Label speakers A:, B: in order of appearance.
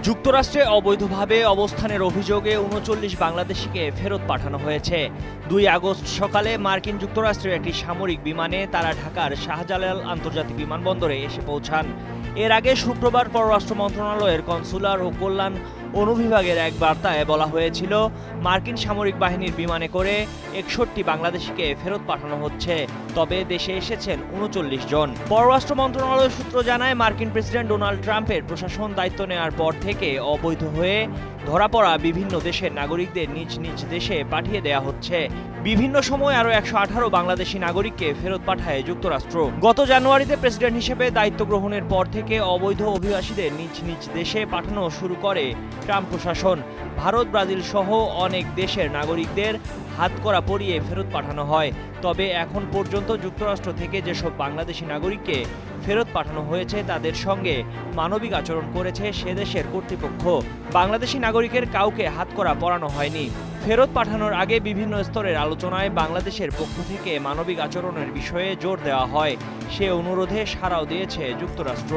A: যুক্তরাষ্ট্রে অবৈধভাবে অবস্থানের অভিযোগে ৩৯ বাংলাদেশিকে ফেরত পাঠানো হয়েছে। ২ আগস্ট সকালে মার্কিন যুক্তরাষ্ট্রের একটি সামরিক বিমানে তারা ঢাকার শাহজালাল আন্তর্জাতিক বিমানবন্দরে এসে পৌঁছান। এর আগে শুক্রবার পররাষ্ট্র মন্ত্রণালয়ের কনসুলার ও কল্যাণ অনুবিভাগের এক বার্তায় বলা হয়েছিল, মার্কিন সামরিক বাহিনীর বিমানে করে ৬১ বাংলাদেশিকে ফেরত পাঠানো হচ্ছে। তবে দেশে এসেছেন ৩৯ জন। পররাষ্ট্র মন্ত্রণালয় সূত্র জানায়, মার্কিন প্রেসিডেন্ট ডোনাল্ড ট্রাম্পের প্রশাসন দায়িত্ব নেওয়ার পর থেকে অবৈধ হয়ে ধরা পড়া বিভিন্ন দেশের নাগরিকদের নিজ নিজ দেশে পাঠিয়ে দেয়া হচ্ছে। বিভিন্ন সময় আরও ১১৮ বাংলাদেশি নাগরিককে ফেরত পাঠায় যুক্তরাষ্ট্র। গত জানুয়ারিতে প্রেসিডেন্ট হিসেবে দায়িত্ব গ্রহণের পর থেকে অবৈধ অভিবাসীদের নিজ নিজ দেশে পাঠানো শুরু করে ট্রাম্প প্রশাসন। ভারত, ব্রাজিল সহ অনেক দেশের নাগরিকদের হাতকড়া পরিয়ে ফেরত পাঠানো হয়। তবে এখন পর্যন্ত যুক্তরাষ্ট্র থেকে যেসব বাংলাদেশি নাগরিককে ফেরত পাঠানো হয়েছে তাদের সঙ্গে মানবিক আচরণ করেছে সে দেশের কর্তৃপক্ষ। বাংলাদেশি নাগরিকের কাউকে হাতকড়া পরানো হয়নি। ফেরত পাঠানোর আগে বিভিন্ন স্তরের আলোচনায় বাংলাদেশের পক্ষ থেকে মানবিক আচরণের বিষয়ে জোর দেওয়া হয়। সে অনুরোধে সাড়াও দিয়েছে যুক্তরাষ্ট্র।